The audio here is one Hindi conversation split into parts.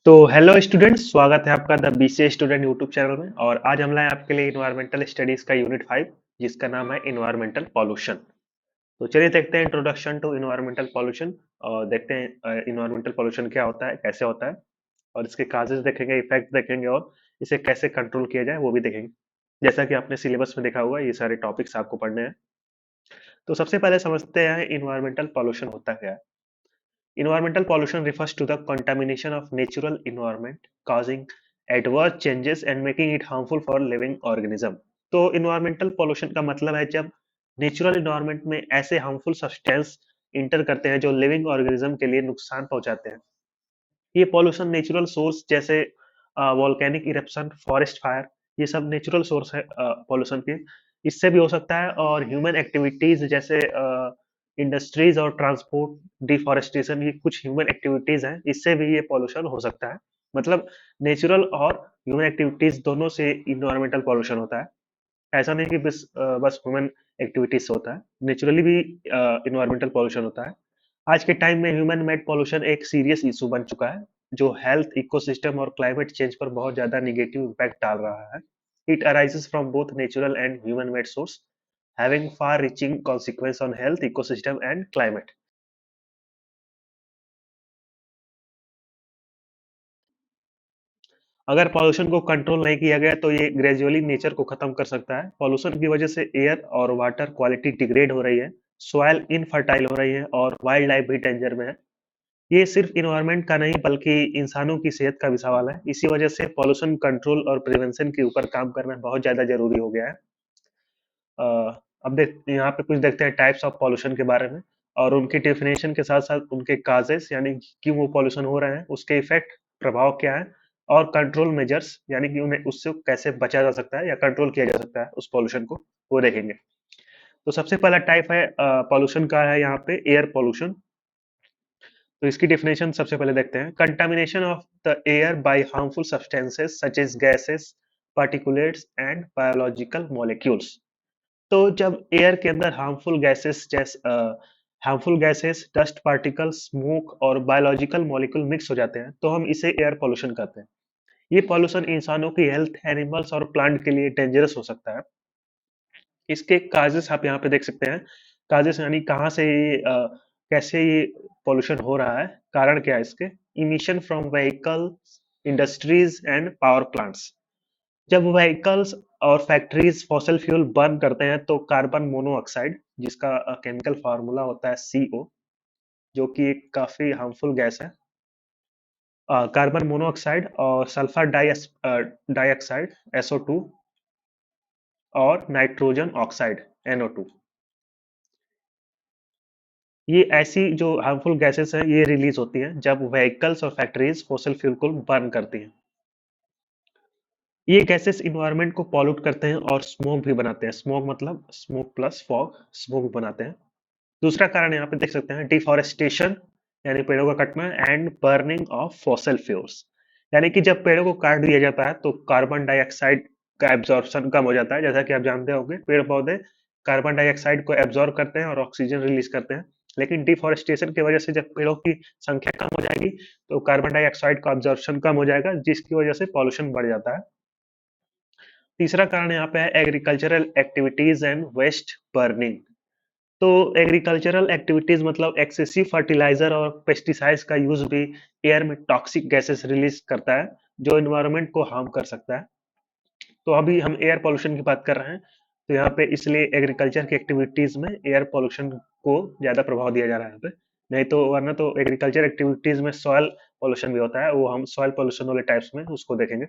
तो हेलो स्टूडेंट्स, स्वागत है आपका the BCA student YouTube channel में। और आज हम लाए आपके लिए इन्वायरमेंटल स्टडीज का यूनिट 5, जिसका नाम है इन्वायरमेंटल पॉल्यूशन। तो चलिए देखते हैं इंट्रोडक्शन टू इन्वायरमेंटल पॉल्यूशन और देखते हैं इन्वायरमेंटल पॉल्यूशन क्या होता है, कैसे होता है, और इसके काजेज देखेंगे, इफेक्ट देखेंगे, और इसे कैसे कंट्रोल किया जाए वो भी देखेंगे। जैसा कि आपने सिलेबस में देखा हुआ, ये सारे टॉपिक्स आपको पढ़ने हैं। तो सबसे पहले समझते हैं इन्वायरमेंटल पॉल्यूशन होता क्या है। Environmental pollution refers to the contamination of natural environment, causing adverse changes and making it harmful for living organism। तो environmental pollution का मतलब है जब नेचुरल environment में ऐसे harmful substance इंटर करते हैं जो लिविंग ऑर्गेनिज्म के लिए नुकसान पहुंचाते हैं। ये पॉल्यूशन नेचुरल सोर्स जैसे वोल्केनिक इरप्शन, फॉरेस्ट फायर, ये सब नेचुरल सोर्स है पॉल्यूशन के। इससे भी हो सकता है, और ह्यूमन एक्टिविटीज जैसे इंडस्ट्रीज और ट्रांसपोर्ट, डिफॉरेस्टेशन, ये कुछ ह्यूमन एक्टिविटीज हैं, इससे भी ये पॉल्यूशन हो सकता है। मतलब नेचुरल और ह्यूमन एक्टिविटीज दोनों से इन्वायरमेंटल पॉल्यूशन होता है। ऐसा नहीं कि बस ह्यूमन एक्टिविटीज से होता है, नेचुरली भी इन्वायरमेंटल पॉल्यूशन होता है। आज के टाइम में ह्यूमन मेड पॉल्यूशन एक सीरियस इशू बन चुका है, जो हेल्थ, इकोसिस्टम और क्लाइमेट चेंज पर बहुत ज्यादा निगेटिव इम्पैक्ट डाल रहा है। It arises from both natural and human made source, having far reaching consequence on health, ecosystem and climate. अगर पॉल्यूशन को कंट्रोल नहीं किया गया तो ये ग्रेजुअली नेचर को खत्म कर सकता है। पॉल्यूशन की वजह से एयर और वाटर क्वालिटी डिग्रेड हो रही है, सॉइल इनफर्टाइल हो रही है, और वाइल्ड लाइफ भी डेंजर में है। ये सिर्फ इन्वायरमेंट का नहीं बल्कि इंसानों की सेहत का भी सवाल है। इसी वजह से पॉल्यूशन कंट्रोल और प्रिवेंशन के ऊपर काम करना बहुत ज्यादा जरूरी हो गया है। अ, अब देख यहाँ पे कुछ देखते हैं टाइप्स ऑफ पॉल्यूशन के बारे में, और उनकी डेफिनेशन के साथ साथ उनके काजेस, यानी क्यों वो पॉल्यूशन हो रहे हैं, उसके इफेक्ट, प्रभाव क्या है, और कंट्रोल मेजर्स, यानी कि उन्हें उससे कैसे बचा जा सकता है या कंट्रोल किया जा सकता है उस पॉल्यूशन को, वो देखेंगे। तो सबसे पहला टाइप है पॉल्यूशन का, है यहाँ पे एयर पॉल्यूशन। तो इसकी डेफिनेशन सबसे पहले देखते हैं। Contamination of the air by harmful substances such as gases, particulates and biological molecules. तो जब एयर के अंदर harmful gases, dust particle, smoke और बायोलॉजिकल मॉलिक्यूल मिक्स हो जाते हैं, तो हम इसे एयर पॉल्यूशन कहते हैं। ये पॉल्यूशन इंसानों की हेल्थ, एनिमल्स और प्लांट के लिए डेंजरस हो सकता है। इसके काजेस आप यहाँ पे देख सकते हैं। काजेस यानी कहाँ से ये कैसे ये पॉल्यूशन हो रहा है, कारण क्या है इसके। Emission from vehicle, industries and power plants. जब व्हीकल्स और फैक्ट्रीज फॉसल फ्यूल बर्न करते हैं तो कार्बन मोनोऑक्साइड, जिसका केमिकल फार्मूला होता है CO, जो कि एक काफी हार्मफुल गैस है, कार्बन मोनोऑक्साइड और सल्फर डाइऑक्साइड SO2 और नाइट्रोजन ऑक्साइड NO2, ये ऐसी जो हार्मफुल गैसेस हैं ये रिलीज होती हैं जब व्हीकल्स और फैक्ट्रीज फॉसल फ्यूल को बर्न करती हैं। ये गैसेस इन्वायरमेंट को पॉल्यूट करते हैं और स्मोक भी बनाते हैं। स्मोक मतलब स्मोक प्लस फॉग, स्मोक बनाते हैं। दूसरा कारण यहाँ पे देख सकते हैं, डिफॉरेस्टेशन, यानी पेड़ों का कटना, and burning of fossil fuels. यानी कि जब पेड़ों को काट दिया जाता है तो कार्बन डाइऑक्साइड का एब्जॉर्प्शन कम हो जाता है। जैसा कि आप जानते होंगे, पेड़ पौधे कार्बन डाइऑक्साइड को एब्जॉर्ब करते हैं और ऑक्सीजन रिलीज करते हैं। लेकिन डिफॉरेस्टेशन की वजह से जब पेड़ों की संख्या कम हो जाएगी तो कार्बन डाइऑक्साइड का एब्जॉर्प्शन कम हो जाएगा, जिसकी वजह से पॉल्यूशन बढ़ जाता है। तीसरा कारण यहाँ पे है agricultural activities and waste burning. तो एग्रीकल्चरल एक्टिविटीज मतलब एक्सेसिव फर्टिलाइजर और पेस्टिसाइड्स का यूज भी एयर में टॉक्सिक गैसेस रिलीज करता है, जो एनवायरनमेंट को हार्म कर सकता है। तो अभी हम एयर पोल्यूशन की बात कर रहे हैं, तो यहाँ पे इसलिए एग्रीकल्चर की एक्टिविटीज में एयर पोल्यूशन को ज्यादा प्रभाव दिया जा रहा है यहाँ पे। नहीं तो वरना तो एग्रीकल्चर एक्टिविटीज में सॉइल पोल्यूशन भी होता है, वो हम सॉइल पोल्यूशन वाले टाइप्स में उसको देखेंगे।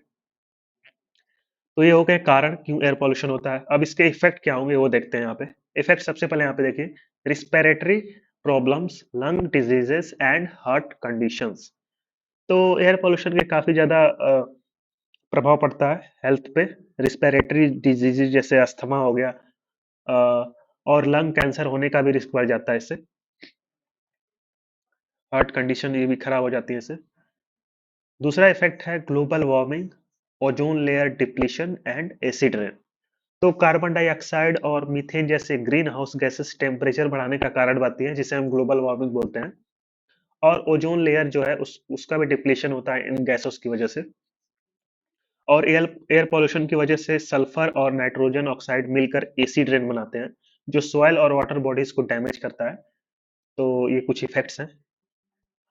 तो ये हो गए कारण क्यों एयर पोल्यूशन होता है। अब इसके इफेक्ट क्या होंगे वो देखते हैं यहाँ पे। इफेक्ट सबसे पहले यहाँ पे देखिए, respiratory problems, lung diseases and heart conditions. तो एयर पोल्यूशन के काफी ज्यादा प्रभाव पड़ता है हेल्थ पे। रिस्पिरेटरी डिजीजेज जैसे अस्थमा हो गया, और लंग कैंसर होने का भी रिस्क बढ़ जाता है इससे। हार्ट कंडीशन ये भी खराब हो जाती है इससे। दूसरा इफेक्ट है global warming, ozone layer depletion and acid rain. तो कार्बन डाइऑक्साइड और मीथेन जैसे ग्रीन हाउस गैसेस टेम्परेचर बढ़ाने का कारण बनती हैं, जिसे हम ग्लोबल वार्मिंग बोलते हैं। और ओजोन लेयर जो है उसका भी डिप्लीशन होता है इन गैसों की वजह से। और एयर एयर पॉल्यूशन की वजह से सल्फर और नाइट्रोजन ऑक्साइड मिलकर एसिड रेन बनाते हैं, जो सॉइल और वाटर बॉडीज को डैमेज करता है। तो ये कुछ इफेक्ट्स हैं।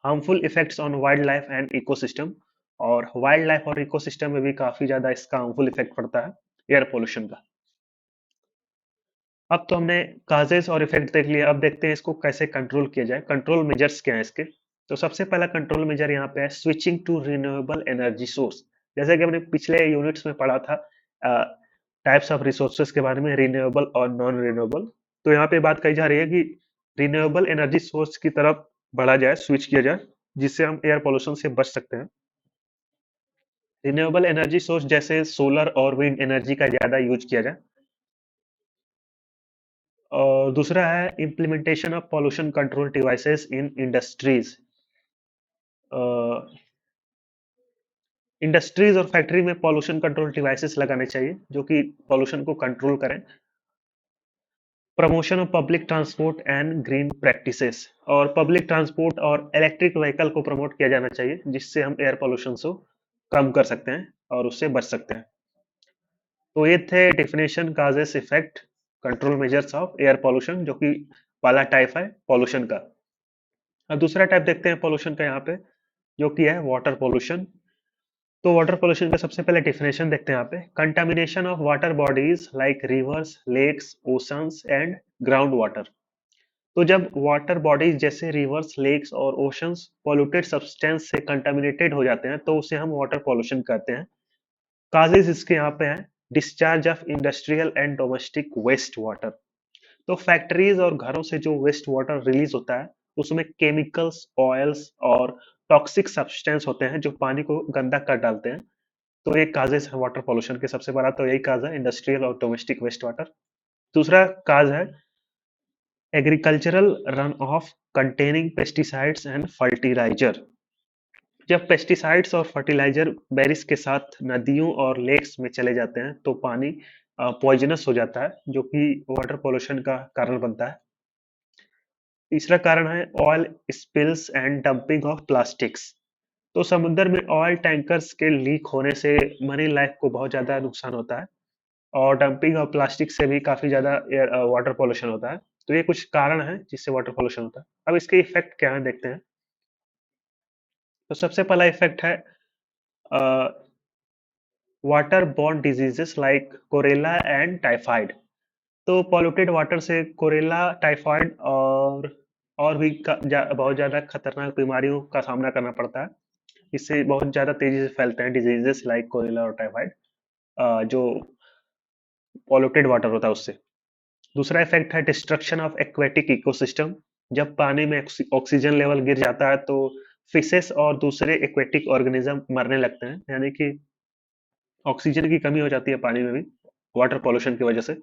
Harmful effects on wild life and ecosystem. और वाइल्ड लाइफ और इकोसिस्टम में भी काफी ज्यादा इसका हार्मफुल इफेक्ट पड़ता है एयर पोल्यूशन का। अब तो हमने काजेस और इफेक्ट देख लिया, अब देखते हैं इसको कैसे कंट्रोल किया जाए। कंट्रोल मेजर्स क्या है इसके? तो सबसे पहला कंट्रोल मेजर यहाँ पे है switching to renewable energy source. जैसे कि हमने पिछले यूनिट्स में पढ़ा था टाइप्स ऑफ रिसोर्सेज के बारे में, रिन्यूएबल और नॉन रिन्यूएबल। तो यहाँ पे बात कही जा रही है कि रिन्यूएबल एनर्जी सोर्स की तरफ बढ़ा जाए, स्विच किया जाए, जिससे हम एयर पोल्यूशन से बच सकते हैं। रिन्यूएबल एनर्जी सोर्स जैसे सोलर और विंड एनर्जी का ज्यादा यूज किया जाए। और दूसरा है implementation of pollution control devices in industries. Industries और फैक्ट्री में पॉल्यूशन कंट्रोल डिवाइसेस लगाने चाहिए जो कि पॉल्यूशन को कंट्रोल करें। Promotion of public transport and green practices. और पब्लिक ट्रांसपोर्ट और इलेक्ट्रिक व्हीकल को प्रमोट किया जाना चाहिए, जिससे हम एयर पॉल्यूशन को कम कर सकते हैं और उससे बच सकते हैं। तो ये थे definition, causes, effect, control measures of air pollution, जो कि पहला टाइप है पॉल्यूशन का। अब दूसरा टाइप देखते हैं पॉल्यूशन का यहाँ पे, जो कि है वाटर पॉल्यूशन। तो वाटर पोल्यूशन का सबसे पहले डेफिनेशन देखते हैं यहाँ पे। Contamination of water bodies like rivers, lakes, oceans and ground water. तो जब वाटर बॉडीज जैसे रिवर्स, लेक्स और ओशंस पॉल्यूटेड सब्सटेंस से कंटामिनेटेड हो जाते हैं, तो उसे हम वाटर पॉल्यूशन कहते हैं। काजेज इसके यहाँ पे हैं discharge of industrial and domestic waste water. तो फैक्ट्रीज और घरों से जो वेस्ट वाटर रिलीज होता है, उसमें केमिकल्स, ऑयल्स और टॉक्सिक सब्सटेंस होते हैं जो पानी को गंदा कर डालते हैं। तो एक काजेज है वाटर पॉल्यूशन के, सबसे बड़ा तो यही काज है, इंडस्ट्रियल और डोमेस्टिक वेस्ट वाटर। दूसरा काज है agricultural run off containing pesticides and fertiliser. जब पेस्टिसाइड्स और फर्टिलाइजर बारिश के साथ नदियों और लेक्स में चले जाते हैं, तो पानी पॉइजनस हो जाता है, जो कि वाटर पॉल्यूशन का कारण बनता है। तीसरा कारण है oil spills and dumping of plastics. तो समुद्र में ऑयल टैंकर्स के लीक होने से मरीन लाइफ को बहुत ज्यादा नुकसान होता है। और डंपिंग और प्लास्टिक से भी काफी ज्यादा वाटर पॉल्यूशन होता है। तो ये कुछ कारण है जिससे वाटर पॉल्यूशन होता है। अब इसके इफेक्ट क्या है देखते हैं। तो सबसे पहला इफेक्ट है वाटर बॉर्न डिजीजेस लाइक कोरेला एंड टाइफाइड। तो पॉल्यूटेड वाटर से कोरेला, टाइफाइड और भी बहुत ज्यादा खतरनाक बीमारियों का सामना करना पड़ता है। इससे बहुत ज्यादा तेजी से फैलते हैं डिजीजेस लाइक कोरेला और टाइफाइड, जो पॉल्यूटेड वाटर होता है उससे। दूसरा इफेक्ट है डिस्ट्रक्शन ऑफ एक्वेटिक इकोसिस्टम। जब पानी में ऑक्सीजन लेवल गिर जाता है, तो फिशेस और दूसरे एक्वेटिक ऑर्गेनिज्म मरने लगते हैं, यानी कि ऑक्सीजन की कमी हो जाती है पानी में भी वाटर पॉल्यूशन की वजह से।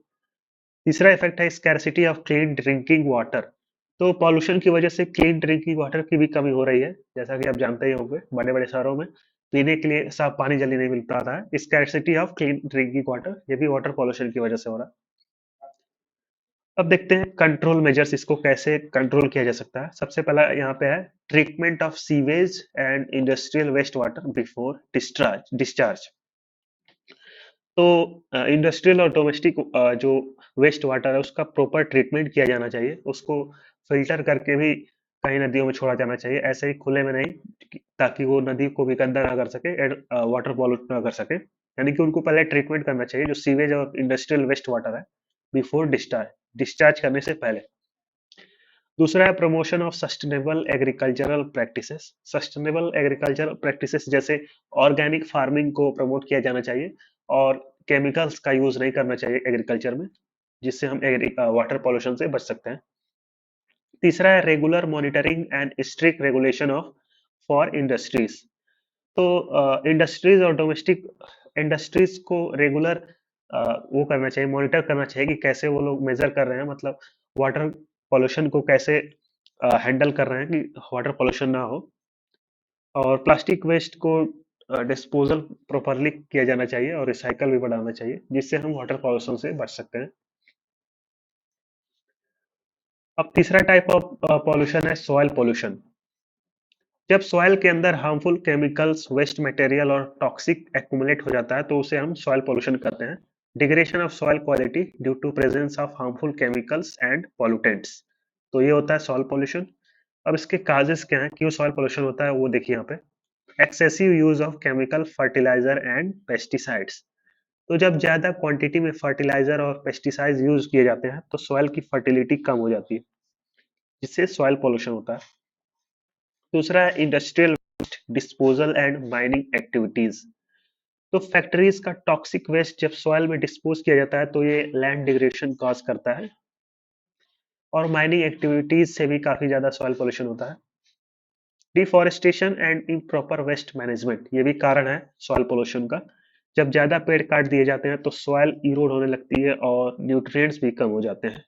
तीसरा इफेक्ट है scarcity of clean drinking water. तो पॉल्यूशन की वजह से क्लीन ड्रिंकिंग वाटर की भी कमी हो रही है, जैसा कि आप जानते ही होंगे, बड़े बड़े शहरों में पीने के लिए साफ पानी जल्दी नहीं मिल पा रहा है। Scarcity of clean drinking water, ये भी वाटर पॉल्यूशन की वजह से हो रहा है। अब देखते हैं कंट्रोल मेजर्स, इसको कैसे कंट्रोल किया जा सकता है। सबसे पहला यहाँ पे है treatment of sewage and industrial waste water before discharge discharge. तो इंडस्ट्रियल और डोमेस्टिक जो वेस्ट वाटर है, उसका प्रॉपर ट्रीटमेंट किया जाना चाहिए। उसको फिल्टर करके भी कई नदियों में छोड़ा जाना चाहिए, ऐसे ही खुले में नहीं, ताकि वो नदी को भी गंदा ना कर सके एंड वाटर पॉल्यूट ना कर सके। यानी कि उनको पहले ट्रीटमेंट करना चाहिए जो सीवेज और इंडस्ट्रियल वेस्ट वाटर है, बिफोर डिस्चार्ज, डिस्चार्ज करने से पहले। दूसरा है promotion of sustainable agricultural practices. Sustainable agricultural practices जैसे ऑर्गेनिक फार्मिंग को प्रमोट किया जाना चाहिए, और केमिकल्स का यूज नहीं करना चाहिए एग्रीकल्चर में, जिससे हम वाटर पॉल्यूशन से बच सकते हैं। तीसरा है regular monitoring and strict regulation of for industries. तो इंडस्ट्रीज और डोमेस्टिक इंडस्ट्रीज को रेगुलर वो करना चाहिए, मॉनिटर करना चाहिए कि कैसे वो लोग मेजर कर रहे हैं, मतलब वाटर पॉल्यूशन को कैसे हैंडल कर रहे हैं कि वाटर पॉल्यूशन ना हो। और प्लास्टिक वेस्ट को डिस्पोजल प्रॉपरली किया जाना चाहिए और रिसाइकल भी बढ़ाना चाहिए, जिससे हम वाटर पॉल्यूशन से बच सकते हैं। अब तीसरा टाइप ऑफ पॉल्यूशन है सॉइल पॉल्यूशन। जब सॉइल के अंदर हार्मफुल केमिकल्स, वेस्ट मटेरियल और टॉक्सिक एक्यूमुलेट हो जाता है तो उसे हम सॉइल पोल्यूशन कहते हैं। Degradation of soil quality due to presence of harmful chemicals and pollutants, तो ये होता है सॉइल पोल्यूशन। अब इसके काजेस क्या हैं, क्यों सॉइल पोल्यूशन होता है वो देखिए यहाँ पे। Excessive use of chemical fertiliser and pesticides, तो जब ज्यादा क्वांटिटी में फर्टिलाइजर और पेस्टिसाइड्स यूज किए जाते हैं तो सॉइल की फर्टिलिटी कम हो जाती है, जिससे सॉइल पोल्यूशन होता है। दूसरा है industrial disposal and mining activities, तो फैक्ट्रीज का टॉक्सिक वेस्ट जब सॉइल में डिस्पोज किया जाता है तो ये लैंड डिग्रेडेशन कॉज करता है। और माइनिंग एक्टिविटीज से भी काफी ज्यादा सॉइल पोल्यूशन होता है। Deforestation and improper waste management, ये भी कारण है सॉइल पोल्यूशन का। जब ज्यादा पेड़ काट दिए जाते हैं तो सॉइल इरोड होने लगती है और न्यूट्रिएंट्स भी कम हो जाते हैं।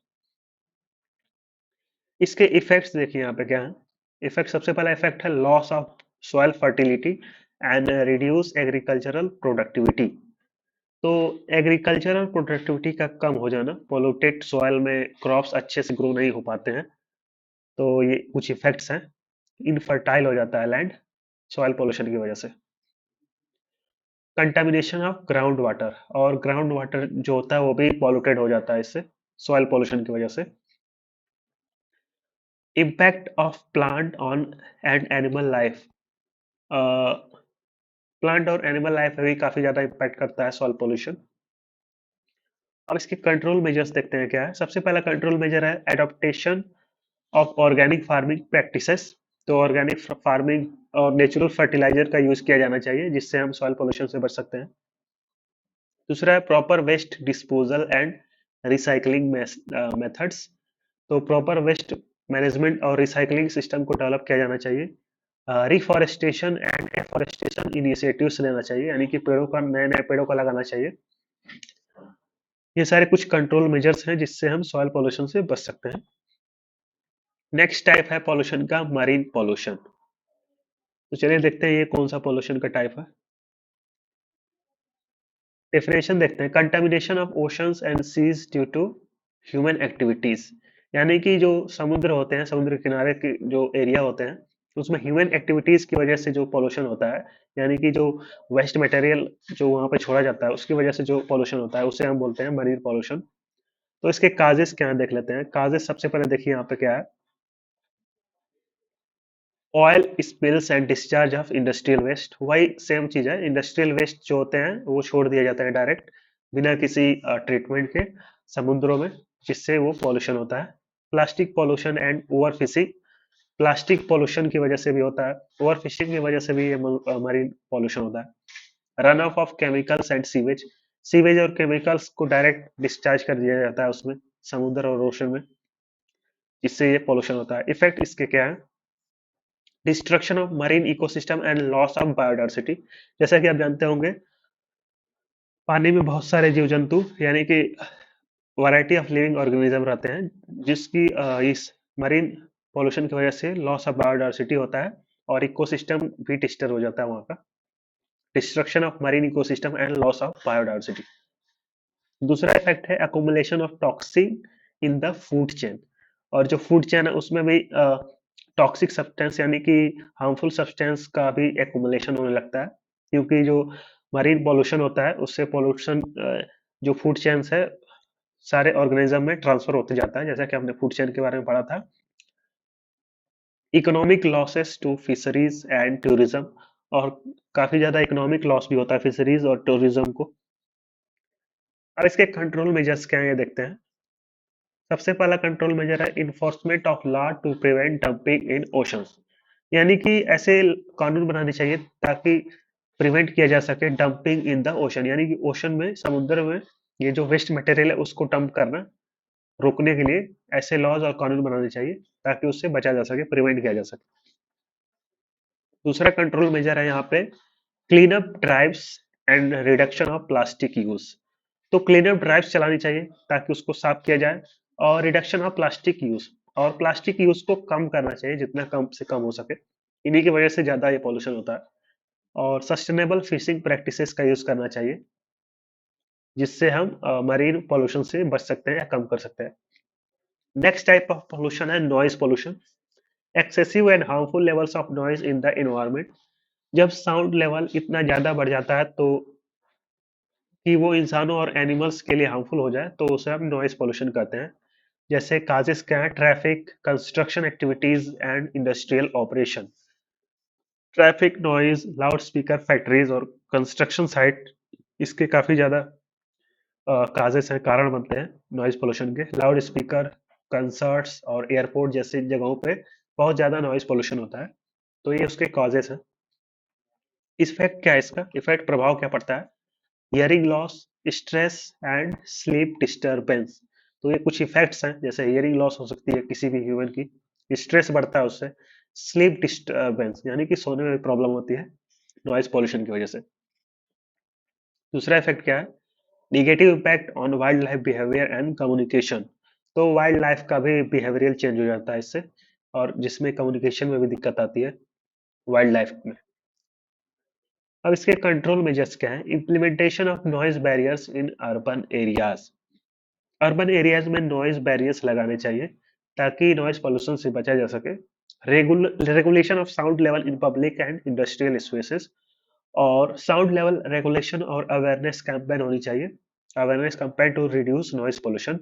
इसके इफेक्ट्स देखिए यहाँ पे क्या है। इफेक्ट, सबसे पहला इफेक्ट है loss of soil fertility and reduce agricultural productivity, तो एग्रीकल्चरल प्रोडक्टिविटी का कम हो जाना, पोल्यूटेड सॉइल में क्रॉप्स अच्छे से ग्रो नहीं हो पाते हैं, तो ये कुछ इफेक्ट्स हैं। इनफर्टाइल हो जाता है लैंड सॉइल पोल्यूशन की वजह से। कंटामिनेशन ऑफ ग्राउंड वाटर, और ग्राउंड वाटर जो होता है वो भी पॉल्यूटेड हो जाता है इससे, सॉइल पोल्यूशन की वजह से। Impact of plant on and animal life, plant और एनिमल लाइफ में भी काफी ज्यादा इम्पैक्ट करता है सॉइल पोल्यूशन। अब इसके कंट्रोल मेजर्स देखते हैं क्या है। सबसे पहला कंट्रोल मेजर है adaptation of organic farming practices, तो ऑर्गेनिक फार्मिंग और नेचुरल फर्टिलाइजर का यूज किया जाना चाहिए, जिससे हम सॉइल पोल्यूशन से बच सकते हैं। दूसरा है proper waste disposal and recycling methods, तो प्रॉपर वेस्ट मैनेजमेंट और रिसाइकलिंग सिस्टम को डेवलप किया जाना चाहिए। रिफॉरेस्टेशन एंड एफॉरेस्टेशन इनिशिएटिव्स लेना चाहिए, यानी कि पेड़ों का, नए नए पेड़ों का लगाना चाहिए। ये सारे कुछ कंट्रोल मेजर्स हैं जिससे हम सॉइल पोल्यूशन से बच सकते हैं। नेक्स्ट टाइप है पोल्यूशन का मरीन पोल्यूशन, तो चलिए देखते हैं ये कौन सा पोल्यूशन का टाइप है। डेफिनेशन देखते हैं। Contamination of oceans and seas due to human activities, यानी कि जो समुद्र होते हैं, समुद्र किनारे के जो एरिया होते हैं उसमें ह्यूमन एक्टिविटीज की वजह से जो पोल्यूशन होता है, यानी कि जो वेस्ट मटेरियल जो वहां पे छोड़ा जाता है उसकी वजह से जो पोल्यूशन होता है उसे हम बोलते हैं मरीन पोल्यूशन। तो इसके काजेस क्या है देख लेते हैं। काजेस सबसे पहले देखिए यहाँ पे क्या है। Oil spills and discharge of industrial waste, वही सेम चीज है। इंडस्ट्रियल वेस्ट जो होते हैं वो छोड़ दिए जाते हैं डायरेक्ट बिना किसी ट्रीटमेंट के समुद्रों में, जिससे वो पॉल्यूशन होता है। Plastic pollution and over fishing, plastic pollution की वजह से भी होता है, ओवर फिशिंग की वजह से भी ये मरीन पॉल्यूशन होता है। Run of of chemicals and sewage, sewage और केमिकल्स को डायरेक्ट डिस्चार्ज कर दिया जाता है उसमें, समुद्र और ओशन में, जिससे ये पॉल्यूशन होता है। इफेक्ट इसके क्या है। Destruction of marine ecosystem and loss of biodiversity, जैसा कि आप जानते होंगे पानी में बहुत सारे जीव जंतु यानी कि वैरायटी ऑफ लिविंग ऑर्गेनिज्म रहते हैं, जिसकी इस मरीन पोल्यूशन की वजह से लॉस ऑफ बायोडाइवर्सिटी होता है और इकोसिस्टम भी डिस्टर्ब हो जाता है वहाँ का। Destruction of marine ecosystem and loss of biodiversity. दूसरा इफेक्ट है accumulation of toxin in the food chain, और जो फूड चेन है उसमें भी टॉक्सिक सब्सटेंस यानी कि हार्मफुल सब्सटेंस का भी एकुमुलेशन होने लगता है, क्योंकि जो मरीन पॉल्यूशन होता है उससे पॉल्यूशन जो फूड चेन्स है सारे ऑर्गेनिज्म में ट्रांसफर होते जाता है, जैसा कि हमने फूड चेन के बारे में पढ़ा था। Economic losses to fisheries and tourism, और काफी ज्यादा इकोनॉमिक लॉस भी होता है फिशरीज और टूरिज्म को। अब इसके कंट्रोल मेजर्स क्या है ये देखते हैं। सबसे पहला कंट्रोल मेजर है enforcement of law to prevent dumping in oceans, यानी कि ऐसे कानून बनाने चाहिए ताकि प्रिवेंट किया जा सके डंपिंग इन द ओशन, यानी कि ओशन में, समुद्र में ये जो वेस्ट मटेरियल है उसको डंप करना रोकने के लिए ऐसे लॉज और कानून बनाने चाहिए ताकि उससे बचा जा सके, प्रिवेंट किया जा सके। दूसरा कंट्रोल मेजर है यहाँ पे clean up drives and reduction of plastic use, तो क्लीन अप ड्राइव्स चलानी चाहिए ताकि उसको साफ किया जाए, और रिडक्शन ऑफ प्लास्टिक यूज, और प्लास्टिक यूज को कम करना चाहिए जितना कम से कम हो सके, इन्हीं की वजह से ज्यादा ये पॉल्यूशन होता है। और सस्टेनेबल फिशिंग प्रैक्टिसेस का यूज करना चाहिए, जिससे हम मरीन पॉल्यूशन से बच सकते हैं या कम कर सकते हैं। नेक्स्ट टाइप ऑफ पॉल्यूशन है noise pollution, excessive and harmful levels of noise in the environment, जब साउंड लेवल इतना ज्यादा बढ़ जाता है तो कि वो इंसानों और एनिमल्स के लिए हार्मफुल हो जाए, तो उसे हम नॉइज पोल्यूशन कहते हैं। जैसे काजेस क्या है, traffic, construction activities and industrial operation. Traffic noise, loud speaker, factories और कंस्ट्रक्शन साइट, इसके काफी ज्यादा काजेस हैं, कारण बनते हैं नॉइज पोल्यूशन के। लाउड स्पीकर, कंसर्ट्स और एयरपोर्ट जैसी जगहों पे बहुत ज्यादा नॉइज पोल्यूशन होता है, तो ये उसके कॉजेस हैं। इफेक्ट क्या है इसका, इफेक्ट प्रभाव क्या पड़ता है? Hearing loss, stress and sleep disturbance. तो ये कुछ इफेक्ट्स हैं, जैसे हियरिंग लॉस हो सकती है किसी भी ह्यूमन की, स्ट्रेस बढ़ता है उससे, स्लीप डिस्टरबेंस यानी कि सोने में प्रॉब्लम होती है नॉइज पोल्यूशन की वजह से। दूसरा इफेक्ट क्या है? Negative impact on wild life behaviour and communication. तो वाइल्ड लाइफ का भी बिहेवियरल चेंज हो जाता है इससे, और जिसमें कम्युनिकेशन में भी दिक्कत आती है वाइल्ड लाइफ में। अब इसके कंट्रोल मेजर्स क्या है? Implementation of noise barriers in urban areas. Urban areas में नॉइज बैरियर्स लगाने चाहिए ताकि नॉइज पोल्यूशन से बचा जा सके। Regulation of sound level in public and industrial spaces, और साउंड लेवल रेगुलेशन और अवेयरनेस कैंपेन होनी चाहिए। Awareness campaign to reduce noise pollution,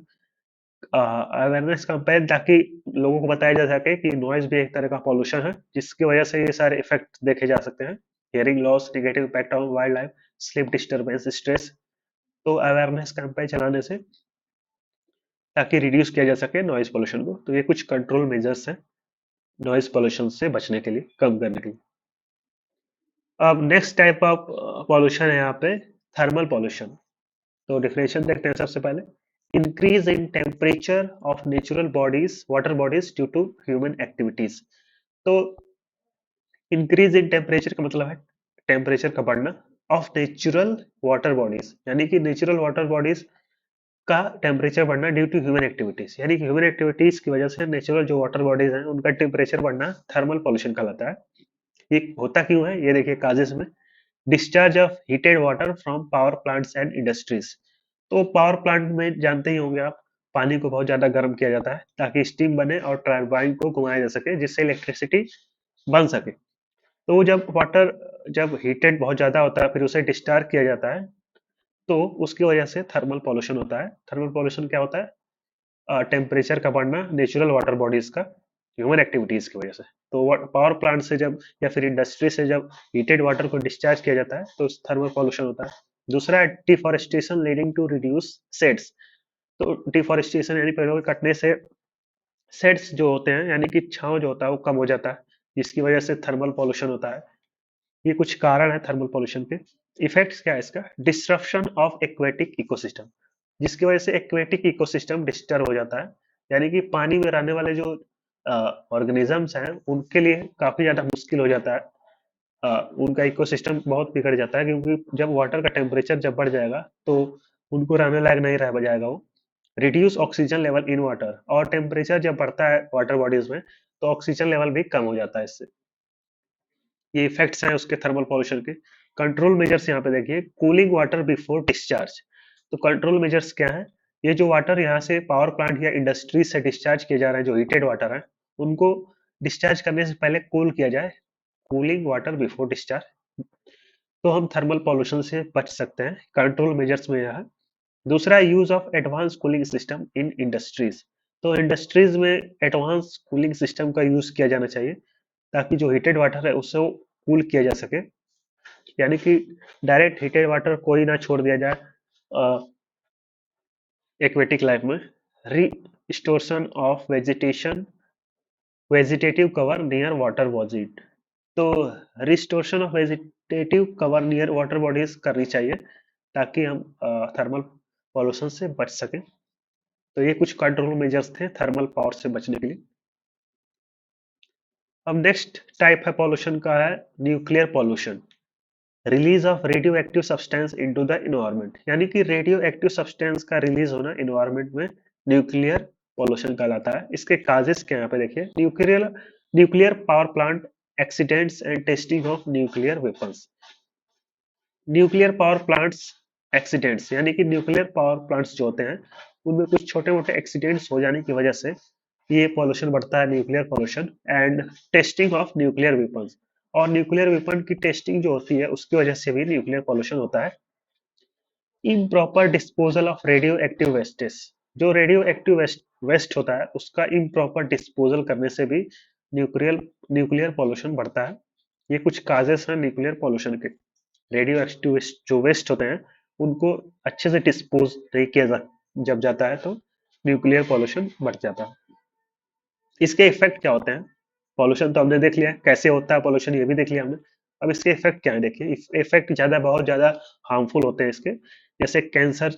awareness campaign ताकि लोगों को बताया जा सके कि नॉइज भी एक तरह का पॉल्यूशन है, जिसकी वजह से ये सारे इफेक्ट देखे जा सकते हैं। Hearing loss, negative impact on wild life, sleep disturbance, stress. तो अवेयरनेस कैंपेन चलाने से ताकि रिड्यूस किया जा सके नॉइज पोल्यूशन को। तो ये कुछ कंट्रोल मेजर्स हैं नॉइज पोल्यूशन से बचने के लिए, कम करने के लिए। अब नेक्स्ट टाइप ऑफ पोल्यूशन है यहाँ पे थर्मल पोल्यूशन। तो डिफिनेशन देखते हैं सबसे पहले। Increase in temperature of natural bodies, water bodies due to human activities. तो इंक्रीज इन टेम्परेचर का मतलब है टेम्परेचर का बढ़ना, ऑफ नेचुरल वाटर बॉडीज यानी कि नेचुरल वाटर बॉडीज का टेम्परेचर बढ़ना ड्यू टू ह्यूमन एक्टिविटीज, यानी कि ह्यूमन एक्टिविटीज की वजह से नेचुरल जो वाटर बॉडीज हैं उनका टेम्परेचर बढ़ना थर्मल पोल्यूशन कहलाता है। ये होता क्यों है, ये देखिए काजेस में। Discharge of heated water from power plants and industries. तो पावर प्लांट में जानते ही होंगे आप, पानी को बहुत ज्यादा गर्म किया जाता है ताकि स्टीम बने और टरबाइन को घुमाया जा सके, जिससे इलेक्ट्रिसिटी बन सके। तो जब वाटर जब हीटेड बहुत ज्यादा होता है फिर उसे डिस्चार्ज किया जाता है, तो उसकी वजह से थर्मल पॉल्यूशन होता है। थर्मल पॉल्यूशन क्या होता है? टेम्परेचर का बढ़ना नेचुरल वाटर बॉडीज का ह्यूमन एक्टिविटीज की वजह से। तो पावर प्लांट से जब या फिर इंडस्ट्री से जब हीटेड वाटर को डिस्चार्ज किया जाता है तो थर्मल पॉल्यूशन होता है। दूसरा है डिफॉरेस्टेशन लीडिंग टू रिड्यूस सेड्स। तो डिफॉरेस्टेशन यानी पेड़ों के कटने से सेड्स जो होते हैं यानी कि छांव जो होता है वो कम हो जाता है, जिसकी वजह से थर्मल पॉल्यूशन होता है। ये कुछ कारण है थर्मल पॉल्यूशन के। इफेक्ट्स क्या है इसका? डिस्ट्रप्शन ऑफ एक्वेटिक इकोसिस्टम, जिसकी वजह से एक्वेटिक इकोसिस्टम डिस्टर्ब हो जाता है, यानी कि पानी में रहने वाले जो ऑर्गेनिजम्स हैं उनके लिए काफी ज्यादा मुश्किल हो जाता है। उनका इकोसिस्टम बहुत बिगड़ जाता है, क्योंकि जब वाटर का टेम्परेचर जब बढ़ जाएगा तो उनको रहने लायक नहीं रह जाएगा वो। Reduce oxygen level in water, और टेम्परेचर जब बढ़ता है वाटर बॉडीज में तो ऑक्सीजन लेवल भी कम हो जाता है इससे। ये इफेक्ट्स हैं उसके थर्मल पॉल्यूशन के। कंट्रोल मेजर्स यहाँ पे देखिए, कूलिंग वाटर बिफोर डिस्चार्ज। तो कंट्रोल मेजर्स क्या है? ये जो वाटर यहाँ से पावर प्लांट या इंडस्ट्री से डिस्चार्ज किए जा रहे हैं, जो हीटेड वाटर है, उनको डिस्चार्ज करने से पहले कूल किया जाए, कूलिंग वाटर बिफोर डिस्चार्ज। तो हम थर्मल पॉल्यूशन से बच सकते हैं, कंट्रोल मेजर्स में यह है। दूसरा, use of advance cooling system in industries. तो इंडस्ट्रीज में एडवांस कूलिंग सिस्टम का यूज किया जाना चाहिए ताकि जो हीटेड वाटर है उससे कूल किया जा सके, यानी कि डायरेक्ट हीटेड वाटर कोई ना छोड़ दिया जाए एक्वेटिक लाइफ में। Restoration of vegetation, vegetative cover near water bodies. तो restoration of vegetative cover near water bodies करनी चाहिए ताकि हम थर्मल पॉल्यूशन से बच सकें। तो ये कुछ कंट्रोल मेजर्स थे थर्मल पावर से बचने के लिए। अब नेक्स्ट टाइप है पॉल्यूशन का है nuclear pollution. Release of radio active substance into the environment, यानी कि रेडियो एक्टिव सब्सटेंस का रिलीज होना इन्वायरमेंट में न्यूक्लियर पॉल्यूशन कहलाता है। इसके काजेस क्या यहाँ पे देखिए। Nuclear nuclear power plant accidents and testing of nuclear weapons. Nuclear power plants accidents यानी कि न्यूक्लियर पावर प्लांट्स जो होते हैं उनमें कुछ छोटे मोटे एक्सीडेंट्स हो जाने की वजह से ये पॉल्यूशन बढ़ता है, nuclear pollution. And testing of nuclear weapons, और न्यूक्लियर वेपन की टेस्टिंग जो होती है उसकी वजह से भी न्यूक्लियर पॉल्यूशन होता है। Improper disposal of radio active wastage, जो रेडियो एक्टिव वेस्ट होता है उसका इम्प्रॉपर डिस्पोजल करने से भी न्यूक्लियर न्यूक्लियर पॉल्यूशन बढ़ता है। ये कुछ काजेस हैं न्यूक्लियर पॉल्यूशन के। रेडियो एक्टिव जो वेस्ट होते हैं उनको अच्छे से डिस्पोज नहीं किया जब जाता है तो न्यूक्लियर पॉल्यूशन बढ़ जाता है। इसके इफेक्ट क्या होते हैं? पॉल्यूशन तो हमने देख लिया कैसे होता है पॉल्यूशन, ये भी देख लिया हमने। अब इसके इफेक्ट क्या है, देखिए इफेक्ट बहुत ज्यादा हार्मफुल होते हैं इसके, जैसे cancer,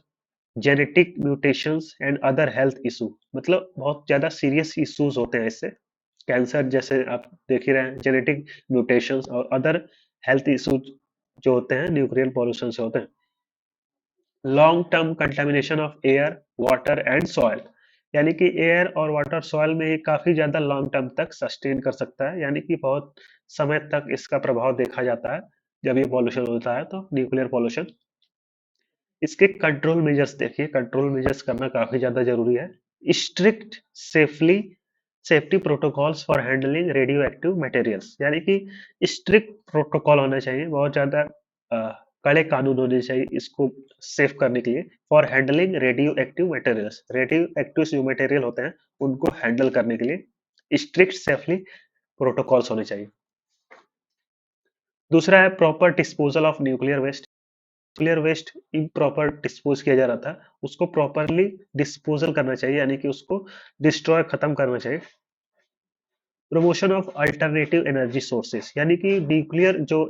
genetic mutations and other health issue, मतलब बहुत ज्यादा सीरियस इश्यूज होते हैं इससे। कैंसर जैसे आप देख ही रहे हैं, जेनेटिक म्यूटेशंस और अदर हेल्थ इश्यूज जो होते हैं न्यूक्लियर पॉल्यूशन से होते हैं। Long term contamination of air, water and soil, यानी कि एयर और वाटर सॉइल में ये काफी ज्यादा लॉन्ग टर्म तक सस्टेन कर सकता है, यानी कि बहुत समय तक इसका प्रभाव देखा जाता है जब ये पॉल्यूशन होता है तो न्यूक्लियर पॉल्यूशन। इसके कंट्रोल मेजर्स देखिए, कंट्रोल मेजर्स करना काफी ज्यादा जरूरी है। Strict safely safety protocols for handling radio active materials, यानी कि स्ट्रिक्ट प्रोटोकॉल होना चाहिए, बहुत ज्यादा कड़े कानून होने चाहिए इसको सेफ करने के लिए। For handling radio active materials, radio active जो मटेरियल होते हैं उनको हैंडल करने के लिए स्ट्रिक्ट सेफली प्रोटोकॉल्स होने चाहिए। दूसरा है proper disposal of nuclear waste. Nuclear waste improper dispose किया जा रहा था, उसको प्रॉपरली डिस्पोजल करना चाहिए, यानी कि उसको डिस्ट्रॉय खत्म करना चाहिए। Promotion of alternative energy sources, यानी कि न्यूक्लियर जो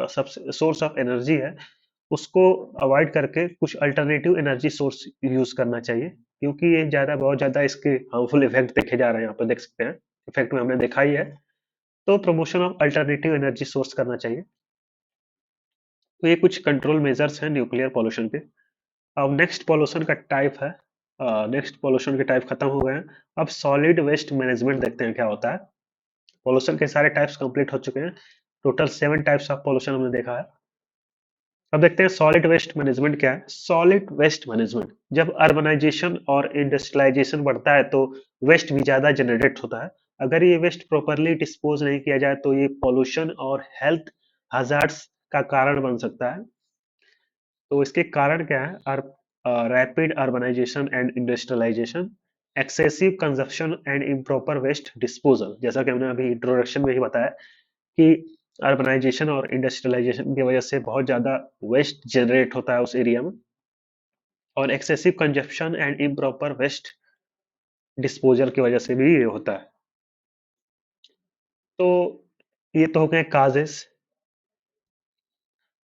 सबसे सोर्स ऑफ एनर्जी है उसको अवॉइड करके कुछ अल्टरनेटिव एनर्जी सोर्स यूज करना चाहिए, क्योंकि ये बहुत ज्यादा इसके हार्मफुल इफेक्ट देखे जा रहे हैं, यहाँ पर देख सकते हैं इफेक्ट में हमने देखा ही है। तो promotion of alternative energy source करना चाहिए। तो ये कुछ कंट्रोल मेजर्स हैं न्यूक्लियर पॉल्यूशन के। अब नेक्स्ट पॉल्यूशन का टाइप है, नेक्स्ट पॉल्यूशन के टाइप खत्म हो गए हैं। अब सॉलिड वेस्ट मैनेजमेंट देखते हैं क्या होता है। पॉल्यूशन के सारे टाइप्स कंप्लीट हो चुके हैं, टोटल 7 टाइप्स ऑफ पॉल्यूशन हमने देखा है। अब देखते हैं सॉलिड वेस्ट मैनेजमेंट क्या है। सॉलिड वेस्ट मैनेजमेंट, जब अर्बनाइजेशन और इंडस्ट्रियलाइजेशन बढ़ता है तो वेस्ट भी ज्यादा जनरेट होता है। अगर ये वेस्ट प्रॉपरली डिस्पोज नहीं किया जाए तो ये पॉल्यूशन और हेल्थ हजार्ड्स का कारण बन सकता है। तो इसके कारण क्या है? Rapid urbanisation and industrialisation, excessive consumption and improper waste disposal, जैसा कि हमने अभी इंट्रोडक्शन में ही बताया कि अर्बनाइजेशन और इंडस्ट्रियलाइजेशन की वजह से बहुत ज्यादा वेस्ट जनरेट होता है उस एरिया में, और excessive consumption and improper waste disposal की वजह से भी ये होता है। तो ये तो हो गए काजेस।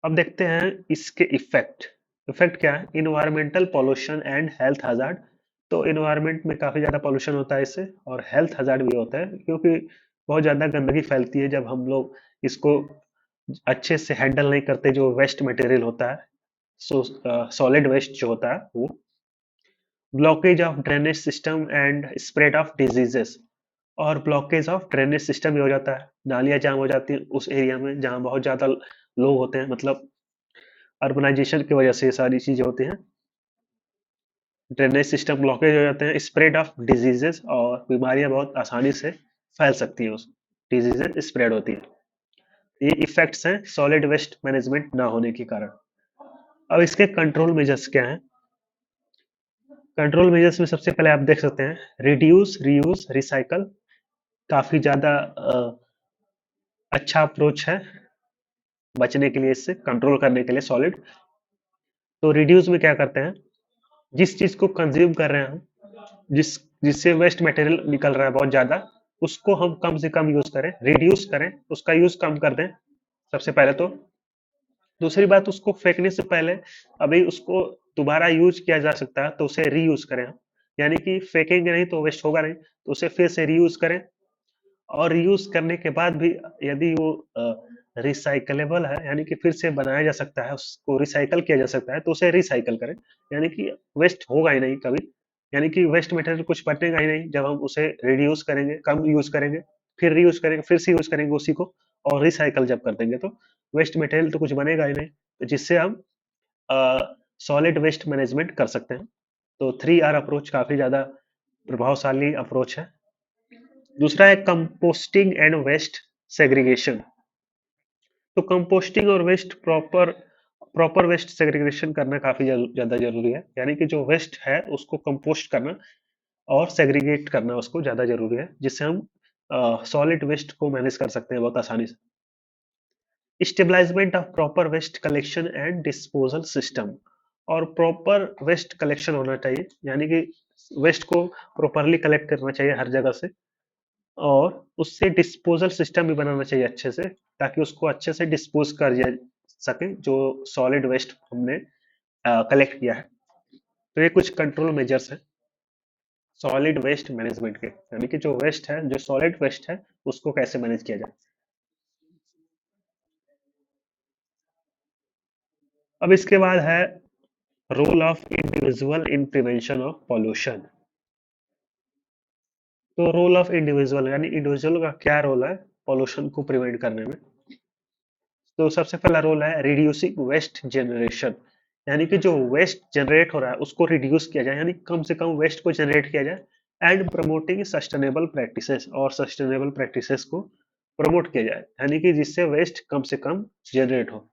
अब देखते हैं इसके इफेक्ट। इफेक्ट क्या है? Environmental pollution and health hazard. तो इन्वायरमेंट में काफी ज्यादा पॉल्यूशन होता है इससे, और हेल्थ हजार्ड भी होता है, क्योंकि बहुत ज्यादा गंदगी फैलती है जब हम लोग इसको अच्छे से हैंडल नहीं करते, जो वेस्ट मटेरियल होता है, सॉलिड वेस्ट जो होता है वो। Blockage of drainage system and spread of diseases, और ब्लॉकेज ऑफ ड्रेनेज सिस्टम भी हो जाता है, नालियां जाम हो जाती है उस एरिया में जहाँ बहुत ज्यादा लोग होते हैं, मतलब अर्बनाइजेशन की वजह से ये सारी चीजें होती हैं। ड्रेनेज सिस्टम ब्लॉकेज हो जाते हैं, स्प्रेड ऑफ डिजीजेस, और बीमारियां बहुत आसानी से फैल सकती हैं, उस डिजीजेस स्प्रेड होती है। ये इफेक्ट्स हैं सॉलिड वेस्ट मैनेजमेंट ना होने के कारण। अब इसके कंट्रोल मेजर्स क्या हैं? कंट्रोल मेजर्स में सबसे पहले आप देख सकते हैं रिड्यूस, रीयूज, रिसाइकल, काफी ज्यादा अच्छा अप्रोच है बचने के लिए, इससे कंट्रोल करने के लिए सॉलिड। तो रिड्यूस में क्या करते हैं, जिस चीज को कंज्यूम कर रहे हैं हम, जिस जिससे वेस्ट मटेरियल निकल रहा है बहुत ज्यादा, उसको हम कम से कम यूज करें, रिड्यूस करें, उसका यूज कम कर दें सबसे पहले तो। दूसरी बात, उसको फेंकने से पहले अभी उसको दोबारा यूज किया जा सकता है तो उसे रीयूज करें हम, यानी कि फेंकेंगे नहीं तो वेस्ट होगा नहीं, तो उसे फिर से रीयूज करें। और रीयूज करने के बाद भी यदि वो रिसाइकलेबल है, यानी कि फिर से बनाया जा सकता है, उसको रिसाइकल किया जा सकता है, तो उसे रिसाइकल करें, यानी कि वेस्ट होगा ही नहीं कभी, यानी कि वेस्ट मटेरियल कुछ बचेगा ही नहीं जब हम उसे रिड्यूस करेंगे, कम यूज करेंगे, फिर रीयूज करेंगे, फिर से यूज करेंगे उसी को, और रिसाइकल जब कर देंगे तो वेस्ट मटेरियल तो कुछ बनेगा ही नहीं, तो जिससे हम सॉलिड वेस्ट मैनेजमेंट कर सकते हैं। तो 3R अप्रोच काफी ज्यादा प्रभावशाली अप्रोच है। दूसरा है कंपोस्टिंग एंड वेस्ट सेग्रीगेशन। तो कंपोस्टिंग और waste proper proper waste segregation करना काफी ज्यादा जरूरी है, यानी कि जो वेस्ट है उसको कंपोस्ट करना और सेग्रीगेट करना उसको ज्यादा जरूरी है, जिससे हम सॉलिड वेस्ट को मैनेज कर सकते हैं बहुत आसानी से। Stabilisement of proper waste collection and disposal system. और प्रॉपर वेस्ट कलेक्शन होना चाहिए, यानी कि वेस्ट को प्रॉपरली कलेक्ट करना चाहिए हर जगह से, और उससे डिस्पोजल सिस्टम भी बनाना चाहिए अच्छे से, ताकि उसको अच्छे से डिस्पोज कर दिया सके जो सॉलिड वेस्ट हमने कलेक्ट किया है। तो ये कुछ कंट्रोल मेजर्स हैं सॉलिड वेस्ट मैनेजमेंट के, यानी कि जो वेस्ट है, जो सॉलिड वेस्ट है, उसको कैसे मैनेज किया जाए। अब इसके बाद है role of individual in prevention of pollution. तो रोल ऑफ इंडिविजुअल यानी इंडिविजुअल का क्या रोल है पॉल्यूशन को प्रिवेंट करने में। तो सबसे पहला रोल है रिड्यूसिंग वेस्ट जनरेशन, यानी कि जो वेस्ट जनरेट हो रहा है उसको रिड्यूस किया जाए, यानी कम से कम वेस्ट को जनरेट किया जाए। एंड प्रमोटिंग सस्टेनेबल प्रैक्टिसेस, और सस्टेनेबल प्रैक्टिसेस को प्रमोट किया जाए, यानी कि जिससे वेस्ट कम से कम जनरेट हो।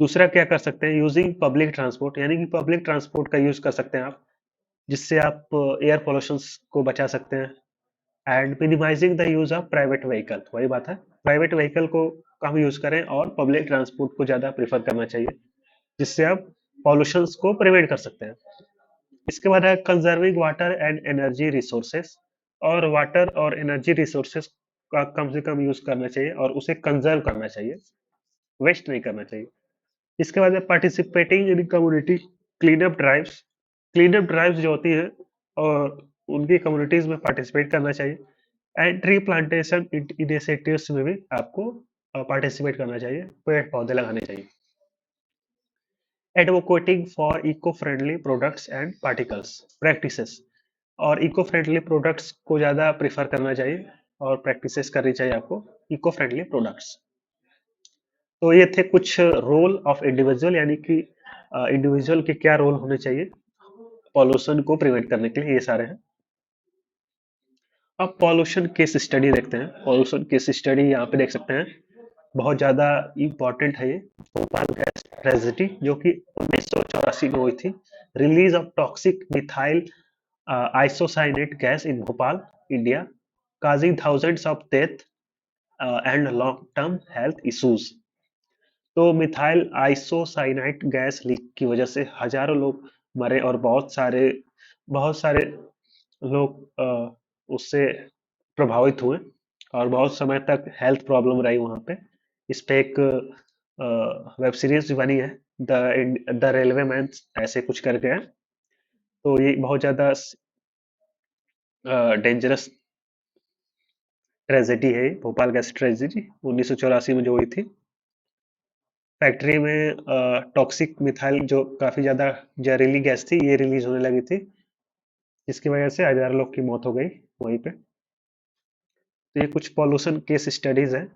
दूसरा क्या कर सकते हैं, यूजिंग पब्लिक ट्रांसपोर्ट, यानी कि पब्लिक ट्रांसपोर्ट का यूज कर सकते हैं आप, जिससे आप एयर पोल्यूशन को बचा सकते हैं। And minimising the use of private vehicle, वही बात है, प्राइवेट व्हीकल को कम यूज करें और पब्लिक ट्रांसपोर्ट को ज्यादा प्रीफर करना चाहिए, जिससे आप पॉल्यूशन को प्रिवेंट कर सकते हैं। इसके बाद है conserving water and energy resources. और वाटर और एनर्जी रिसोर्सेस का कम से कम यूज करना चाहिए और उसे कंजर्व करना चाहिए, वेस्ट नहीं करना चाहिए। इसके बाद है participating in community clean up drives. Clean up drives जो होती है और उनकी कम्युनिटीज में पार्टिसिपेट करना चाहिए। एंड ट्री प्लांटेशन इनिशिएटिव्स में भी आपको पार्टिसिपेट करना चाहिए, पेड़ पौधे लगाने चाहिए। Advocating for eco friendly products and particles practices. और इको फ्रेंडली प्रोडक्ट्स को ज़्यादा प्रीफर करना चाहिए और प्रैक्टिसेस करनी चाहिए आपको इको फ्रेंडली प्रोडक्ट्स। तो ये थे कुछ रोल ऑफ इंडिविजुअल, यानी कि इंडिविजुअल के क्या रोल होने चाहिए पॉल्यूशन को प्रिवेंट करने के लिए, ये सारे हैं। अब पॉल्यूशन केस स्टडी देखते हैं। पॉल्यूशन केस स्टडी यहाँ पे देख सकते हैं, बहुत ज्यादा इम्पोर्टेंट है ये। भोपाल गैस ट्रेजेडी जो कि 1984 में हुई थी। Release of toxic methyl isocyanate gas in Bhopal India, causing thousands of death and long term health issues। तो मिथाइल आइसोसाइनाइट गैस लीक की वजह से हजारों लोग मरे और बहुत सारे लोग उससे प्रभावित हुए और बहुत समय तक हेल्थ प्रॉब्लम रही वहां पे। इस पे एक वेब सीरीज भी बनी है, द रेलवे मैन ऐसे कुछ करके है। तो ये बहुत ज्यादा डेंजरस ट्रेजेडी है, भोपाल गैस ट्रेजेडी 1984 में जो हुई थी। फैक्ट्री में टॉक्सिक मिथाइल जो काफी ज्यादा जहरीली गैस थी, ये रिलीज होने लगी थी, जिसकी वजह से हजारों लोग की मौत हो गई वहीं पे। तो ये कुछ पॉल्यूशन केस स्टडीज है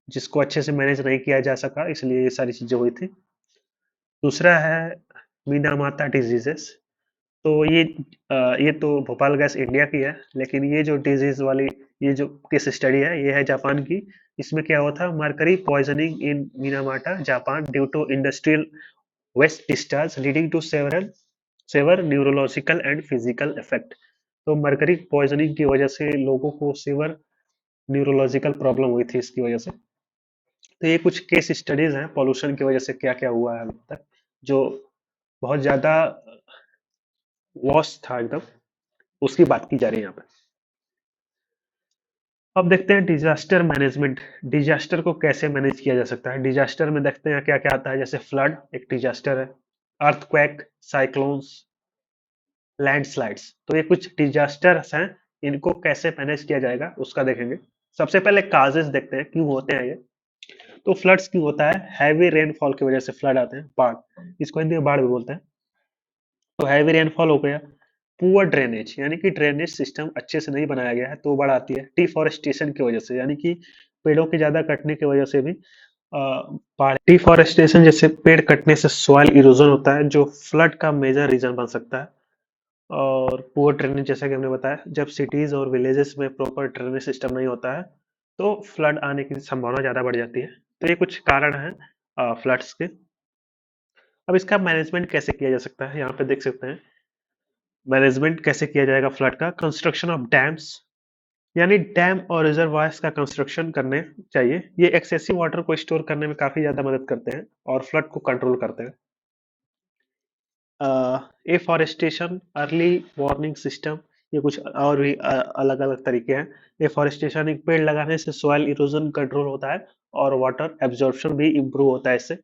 जिसको अच्छे से मैनेज नहीं किया जा सका, इसलिए ये सारी चीजें हुई थी। दूसरा है मीनामाता डिजीजेस। तो ये तो भोपाल गैस इंडिया की है, लेकिन ये जो डिजीज वाली ये जो केस स्टडी है ये है जापान की। इसमें क्या हुआ था, mercury poisoning in Minamata Japan due to industrial waste discharge leading to severe neurological and physical effect. तो मरकरी पॉइजनिंग की वजह से लोगों को सेवर न्यूरोलॉजिकल प्रॉब्लम हुई थी इसकी वजह से। तो ये कुछ केस स्टडीज हैं पॉल्यूशन की वजह से क्या क्या हुआ है अभी तक, जो बहुत ज्यादा लॉस था एकदम, उसकी बात की जा रही है यहाँ पे। अब देखते हैं डिजास्टर मैनेजमेंट। डिजास्टर को कैसे मैनेज किया जा सकता है। डिजास्टर में देखते हैं क्या क्या आता है, जैसे फ्लड एक डिजास्टर है, अर्थक्वेक, साइक्लोन्स, लैंडस्लाइड्स। तो ये कुछ डिजास्टर्स हैं, इनको कैसे मैनेज किया जाएगा उसका देखेंगे। सबसे पहले काजेस देखते हैं क्यों होते हैं ये। तो फ्लड्स क्यों होता है, हैवी रेनफॉल की वजह से फ्लड आते हैं, बाढ़, इसको हिंदी में बाढ़ भी बोलते हैं। तो हैवी रेनफॉल हो गया, पुअर ड्रेनेज यानी कि ड्रेनेज सिस्टम अच्छे से नहीं बनाया गया है तो बाढ़ आती है। डिफॉरेस्टेशन की वजह से, यानी कि पेड़ों के ज्यादा कटने की वजह से भी बाढ़। डिफॉरेस्टेशन जैसे पेड़ कटने से सॉइल इरोजन होता है जो फ्लड का मेजर रीजन बन सकता है। और पुअर ड्रेनेज, जैसा कि हमने बताया, जब सिटीज और विलेजेस में प्रॉपर ड्रेनेज सिस्टम नहीं होता है तो फ्लड आने की संभावना ज़्यादा बढ़ जाती है। तो ये कुछ कारण हैं फ्लड्स के। अब इसका मैनेजमेंट कैसे किया जा सकता है, यहाँ पे देख सकते हैं। मैनेजमेंट कैसे किया जाएगा फ्लड का? कंस्ट्रक्शन ऑफ डैम्स, यानी डैम और रिजर्वायर्स का कंस्ट्रक्शन करने चाहिए। ये एक्सेसिव वाटर को स्टोर करने में काफी ज्यादा मदद करते हैं और फ्लड को कंट्रोल करते हैं। एफॉरेस्टेशन, अर्ली वार्निंग सिस्टम, ये कुछ और भी अलग अलग तरीके हैं। एफॉरेस्टेशन, एक पेड़ लगाने से सॉइल इरोजन कंट्रोल होता है और वाटर एब्जॉर्प्शन भी इम्प्रूव होता है इससे।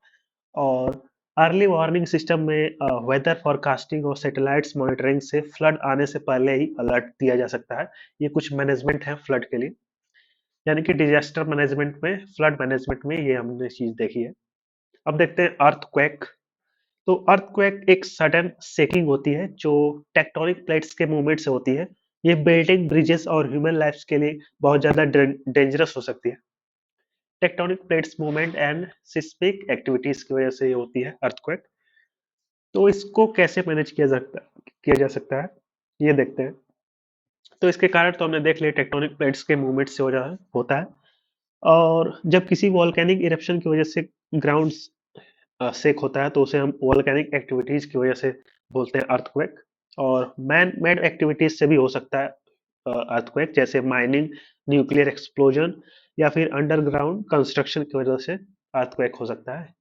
और अर्ली वार्निंग सिस्टम में वेदर फोरकास्टिंग और सैटेलाइट्स मॉनिटरिंग से फ्लड आने से पहले ही अलर्ट दिया जा सकता है। ये कुछ मैनेजमेंट है फ्लड के लिए, यानी कि डिजास्टर मैनेजमेंट में, फ्लड मैनेजमेंट में ये हमने चीज देखी है। अब देखते हैं अर्थक्वेक। तो अर्थक्वेक एक सडन शेकिंग होती है जो टेक्टोनिक प्लेट्स के मूवमेंट से होती है। ये बिल्डिंग, ब्रिजेस और ह्यूमन लाइफ के लिए बहुत ज्यादा डेंजरस हो सकती है। Tectonic plates movement and seismic activities की वजह से ये होती है अर्थक्वेक। तो इसको कैसे मैनेज किया जा सकता है, ये देखते हैं। तो इसके कारण तो हमने देख लिया, टेक्टोनिक प्लेट्स के मूवमेंट से होता है। और जब किसी वॉल्केनिक इरप्शन की वजह से ग्राउंड शेक होता है तो उसे हम वॉल्केनिक एक्टिविटीज की वजह से बोलते हैं अर्थक्वेक। और मैन मेड एक्टिविटीज से भी हो सकता है अर्थक्वेक, जैसे माइनिंग, न्यूक्लियर एक्सप्लोजन या फिर अंडरग्राउंड कंस्ट्रक्शन की वजह से अर्थक्वेक हो सकता है।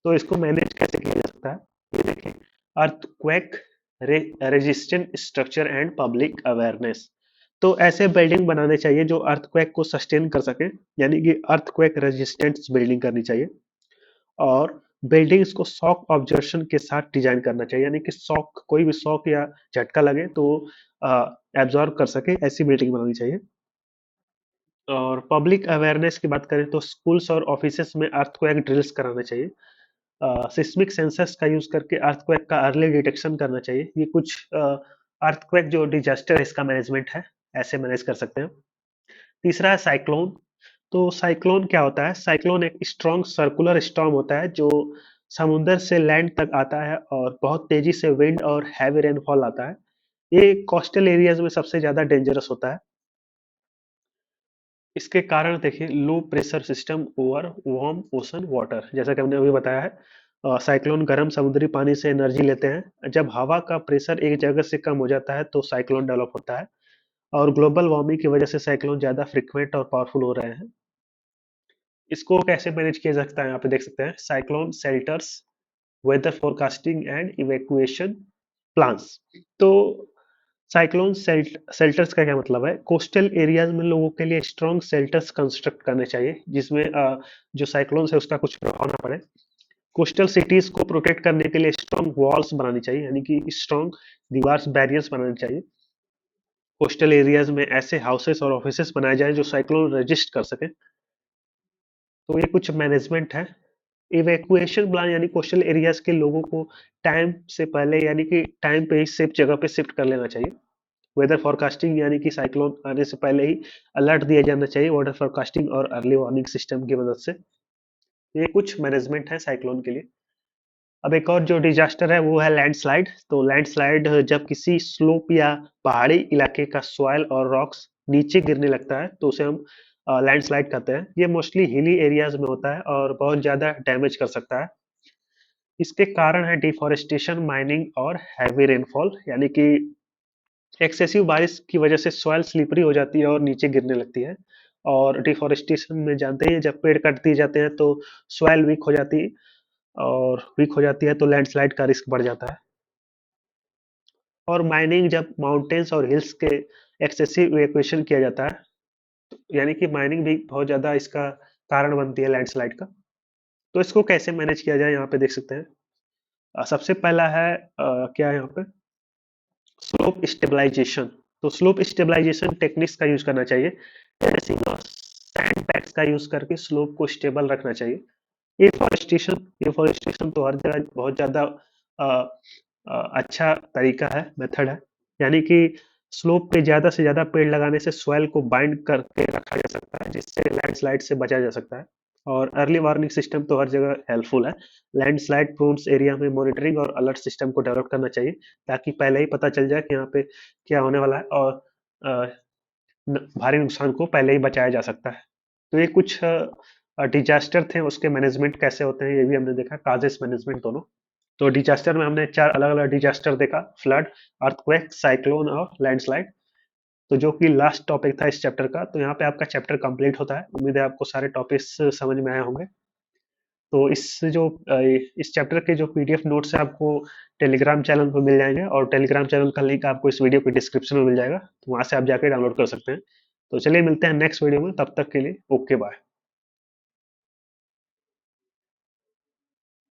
तो इसको मैनेज कैसे किया जा सकता है, ये देखिए। Earthquake resistant structure and public awareness. तो ऐसे बिल्डिंग बनाने चाहिए जो अर्थक्वेक को सस्टेन कर सके, यानी कि अर्थक्वेक रेजिस्टेंट बिल्डिंग करनी चाहिए। और बिल्डिंग्स को शॉक ऑब्जर्वेशन के साथ डिजाइन करना चाहिए, यानी कि शॉक, कोई भी शॉक या झटका लगे तो एब्जॉर्ब कर सके, ऐसी बिल्डिंग बनानी चाहिए। और पब्लिक अवेयरनेस की बात करें तो स्कूल्स और ऑफिसेस में अर्थक्वेक ड्रिल्स कराना चाहिए। सिस्मिक सेंसर्स का यूज करके अर्थक्वेक का अर्ली डिटेक्शन करना चाहिए। ये कुछ अर्थक्वेक जो डिजास्टर है इसका मैनेजमेंट है, ऐसे मैनेज कर सकते हैं। तीसरा है साइक्लोन। तो साइक्लोन क्या होता है? साइक्लोन एक स्ट्रॉन्ग सर्कुलर स्टॉर्म होता है जो समुद्र से लैंड तक आता है और बहुत तेजी से विंड और हैवी रेनफॉल आता है। ये कोस्टल एरियाज में सबसे ज्यादा डेंजरस होता है। इसके कारण देखिए, low pressure system over warm ocean water, जैसा कि हमने अभी बताया है। साइक्लोन गर्म समुद्री पानी से एनर्जी लेते हैं। जब हवा का प्रेशर एक जगह से कम हो जाता है तो साइक्लोन डेवलप होता है। और ग्लोबल वार्मिंग की वजह से साइक्लोन ज्यादा फ्रिक्वेंट और पावरफुल हो रहे हैं। इसको कैसे मैनेज किया जा सकता है, यहाँ पे देख सकते हैं। Cyclone shelters, weather forecasting and evacuation plans. तो साइक्लोन शेल्टर्स का क्या मतलब है? कोस्टल एरियाज में लोगों के लिए स्ट्रॉन्ग शेल्टर्स कंस्ट्रक्ट करने चाहिए जिसमें जो साइक्लोन है उसका कुछ प्रभाव ना पड़े। कोस्टल सिटीज को प्रोटेक्ट करने के लिए स्ट्रॉन्ग वॉल्स बनानी चाहिए, यानी कि स्ट्रॉन्ग दीवार, बैरियर्स बनाने चाहिए। कोस्टल एरियाज में ऐसे हाउसेस और ऑफिसेस बनाए जाएं जो साइक्लोन रेजिस्ट कर सके। तो ये कुछ मैनेजमेंट है। इवैक्यूएशन प्लान, यानी कोस्टल एरियाज के लोगों को टाइम से पहले, यानी कि टाइम पे ही सेफ जगह पे शिफ्ट कर लेना चाहिए। वेदर फोरकास्टिंग, यानी कि साइक्लोन आने से पहले ही अलर्ट दिया जाना चाहिए वेदर फोरकास्टिंग और अर्ली वार्निंग सिस्टम की मदद से। ये कुछ मैनेजमेंट है साइक्लोन के लिए। अब एक और जो डिजास्टर है वो है लैंडस्लाइड। तो लैंडस्लाइड जब किसी स्लोप या पहाड़ी इलाके का सॉइल और रॉक्स नीचे गिरने लगता है तो उसे हम लैंडस्लाइड कहते हैं। ये मोस्टली हिली एरियाज में होता है और बहुत ज्यादा डैमेज कर सकता है। इसके कारण है डिफोरेस्टेशन, माइनिंग और हैवी रेनफॉल, यानी कि एक्सेसिव बारिश की वजह से सॉइल स्लिपरी हो जाती है और नीचे गिरने लगती है। और डिफोरेस्टेशन में जानते हैं, जब पेड़ काट दिए जाते हैं तो सॉइल वीक हो जाती है, और वीक हो जाती है तो लैंडस्लाइड का रिस्क बढ़ जाता है। और माइनिंग, जब माउंटेन्स और हिल्स के एक्सेसिव इवैक्यूएशन किया जाता है, यानी कि माइनिंग भी बहुत ज्यादा इसका कारण बनती है लैंडस्लाइड का। तो इसको कैसे मैनेज किया जाए, यहाँ पे देख सकते हैं। सबसे पहला है क्या है यहाँ पे, स्लोप स्टेबलाइजेशन। तो स्लोप स्टेबलाइजेशन टेक्निक्स का यूज करना चाहिए। टेरेसिंग और सैंड बैग्स का यूज करके स्लोप को स्टेबल रखना चाहिए। एफॉरेस्टेशन तो हर जगह बहुत ज्यादा अ, अच्छा तरीका है, मेथड है। यानी कि स्लोप पे ज्यादा से ज्यादा पेड़ लगाने से सॉइल को बाइंड करके रखा जा सकता है जिससे लैंडस्लाइड से बचा जा सकता है। और अर्ली वार्निंग सिस्टम तो हर जगह हेल्पफुल है। लैंडस्लाइड प्रोन्स एरिया में मॉनिटरिंग और अलर्ट सिस्टम को डेवलप करना चाहिए, ताकि पहले ही पता चल जाए कि यहाँ पे क्या होने वाला है, और भारी नुकसान को पहले ही बचाया जा सकता है। तो ये कुछ डिजास्टर थे, उसके मैनेजमेंट कैसे होते हैं ये भी हमने देखा, काजेस मैनेजमेंट दोनों। तो डिजास्टर में हमने 4 अलग-अलग डिजास्टर देखा, फ्लड, अर्थक्वेक, साइक्लोन और लैंडस्लाइड। तो जो कि लास्ट टॉपिक था इस चैप्टर का, तो यहाँ पे आपका चैप्टर कंप्लीट होता है। उम्मीद है आपको सारे टॉपिक्स समझ में आए होंगे। तो इस चैप्टर के जो पीडीएफ नोट्स है आपको टेलीग्राम चैनल पर मिल जाएंगे, और टेलीग्राम चैनल का लिंक आपको इस वीडियो के डिस्क्रिप्शन में मिल जाएगा, तो वहां से आप जाके डाउनलोड कर सकते हैं। तो चलिए मिलते हैं नेक्स्ट वीडियो में, तब तक के लिए ओके बाय।